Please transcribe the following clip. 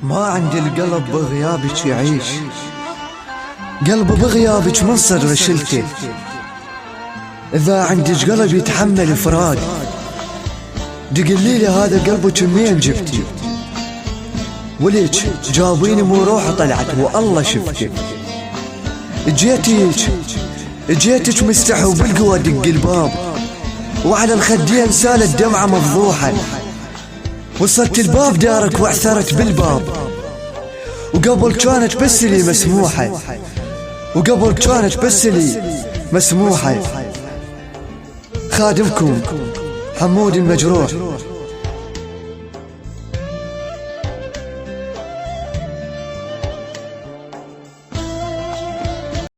ما عندي القلب بغيابك يعيش، قلب بغيابك من صدر شلته. إذا عندك قلب يتحمل فراق، دقليلي هذا قلبك منين جبتي؟ وليك جاوبيني مو روحه طلعت والله شفتك. اجيتك مستحي وبالقوى دق الباب، وعلى الخدين سالت دمعة مفضوحة. وصلت الباب دارك واعثرت بالباب، وقبل كانت بس لي مسموحة، وقبل كانت بس لي مسموحة. خادمكم حمود المجروح.